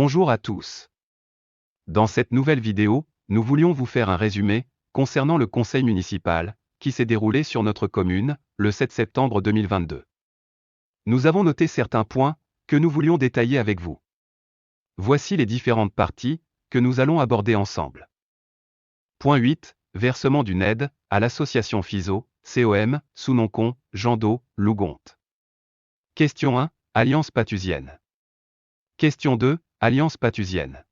Bonjour à tous. Dans cette nouvelle vidéo, nous voulions vous faire un résumé concernant le conseil municipal qui s'est déroulé sur notre commune le 7 septembre 2022. Nous avons noté certains points que nous voulions détailler avec vous. Voici les différentes parties que nous allons aborder ensemble. Point 8. Versement d'une aide à l'association FISO, COM, Sounoncon, Jandot, Lougonte. Question 1. Alliance pathusienne. Question 2. Alliance pathusienne.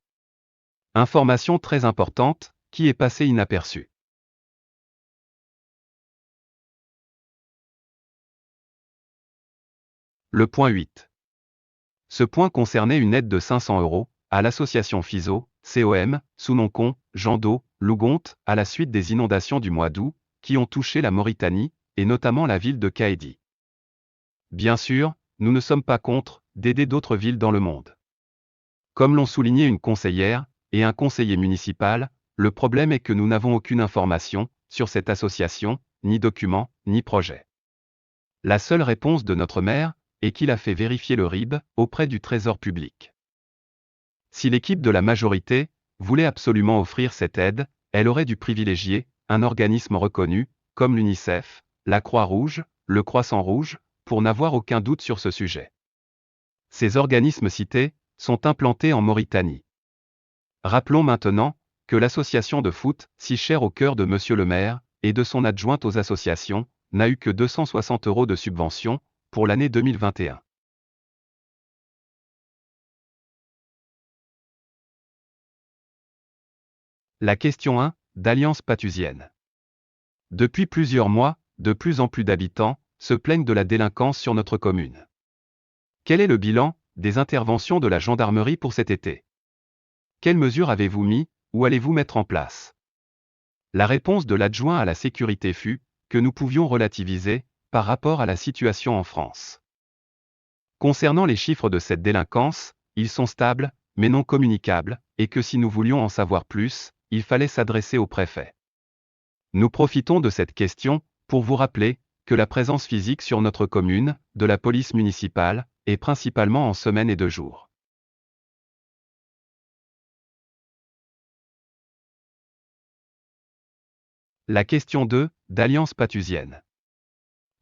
Information très importante, qui est passée inaperçue. Le point 8. Ce point concernait une aide de 500 € à l'association FISO, COM, Sounoncon, Jandot, Lougonte, à la suite des inondations du mois d'août, qui ont touché la Mauritanie, et notamment la ville de Kaédi. Bien sûr, nous ne sommes pas contre d'aider d'autres villes dans le monde. Comme l'ont souligné une conseillère et un conseiller municipal, le problème est que nous n'avons aucune information sur cette association, ni document, ni projet. La seule réponse de notre maire est qu'il a fait vérifier le RIB auprès du Trésor public. Si l'équipe de la majorité voulait absolument offrir cette aide, elle aurait dû privilégier un organisme reconnu, comme l'UNICEF, la Croix-Rouge, le Croissant-Rouge, pour n'avoir aucun doute sur ce sujet. Ces organismes cités sont implantés en Mauritanie. Rappelons maintenant que l'association de foot, si chère au cœur de Monsieur le maire et de son adjointe aux associations, n'a eu que 260 € de subvention pour l'année 2021. La question 1, d'Alliance pathusienne. Depuis plusieurs mois, de plus en plus d'habitants se plaignent de la délinquance sur notre commune. Quel est le bilan des interventions de la gendarmerie pour cet été? Quelles mesures avez-vous mis ou allez-vous mettre en place? La réponse de l'adjoint à la sécurité fut que nous pouvions relativiser par rapport à la situation en France. Concernant les chiffres de cette délinquance, ils sont stables, mais non communicables, et que si nous voulions en savoir plus, il fallait s'adresser au préfet. Nous profitons de cette question pour vous rappeler que la présence physique sur notre commune de la police municipale est principalement en semaine et de jour. La question 2, d'Alliance pathusienne.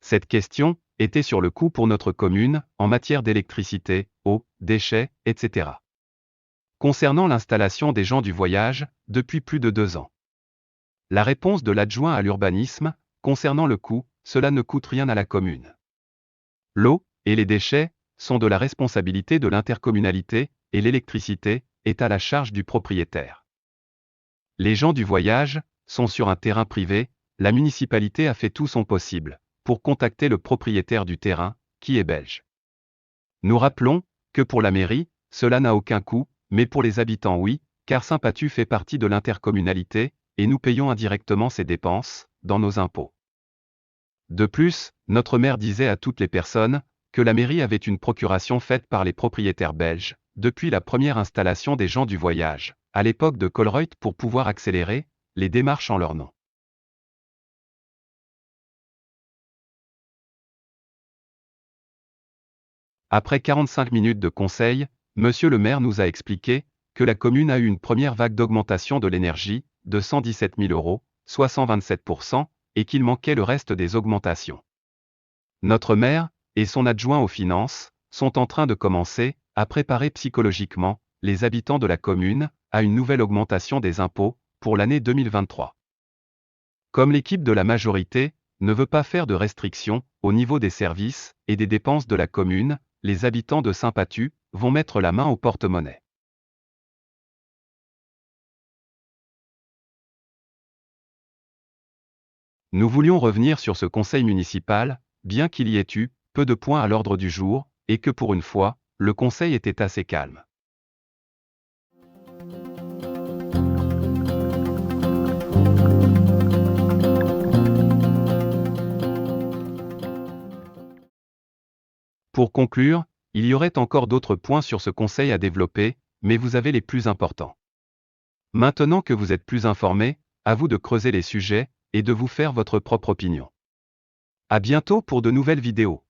Cette question était sur le coup pour notre commune en matière d'électricité, eau, déchets, etc. Concernant l'installation des gens du voyage, depuis plus de 2 ans. La réponse de l'adjoint à l'urbanisme, concernant le coût, cela ne coûte rien à la commune. L'eau et les déchets sont de la responsabilité de l'intercommunalité et l'électricité est à la charge du propriétaire. Les gens du voyage sont sur un terrain privé, la municipalité a fait tout son possible pour contacter le propriétaire du terrain, qui est belge. Nous rappelons que pour la mairie, cela n'a aucun coût, mais pour les habitants oui, car Saint-Pathu fait partie de l'intercommunalité, et nous payons indirectement ces dépenses, dans nos impôts. De plus, notre maire disait à toutes les personnes que la mairie avait une procuration faite par les propriétaires belges, depuis la première installation des gens du voyage, à l'époque de Colruyt pour pouvoir accélérer les démarches en leur nom. Après 45 minutes de conseil, Monsieur le maire nous a expliqué que la commune a eu une première vague d'augmentation de l'énergie, de 117 000 €, soit 127%, et qu'il manquait le reste des augmentations. Notre maire et son adjoint aux finances sont en train de commencer à préparer psychologiquement les habitants de la commune à une nouvelle augmentation des impôts pour l'année 2023. Comme l'équipe de la majorité ne veut pas faire de restrictions au niveau des services et des dépenses de la commune, les habitants de Saint-Pathu vont mettre la main au porte-monnaie. Nous voulions revenir sur ce conseil municipal, bien qu'il y ait eu peu de points à l'ordre du jour, et que pour une fois, le conseil était assez calme. Pour conclure, il y aurait encore d'autres points sur ce conseil à développer, mais vous avez les plus importants. Maintenant que vous êtes plus informés, à vous de creuser les sujets et de vous faire votre propre opinion. À bientôt pour de nouvelles vidéos.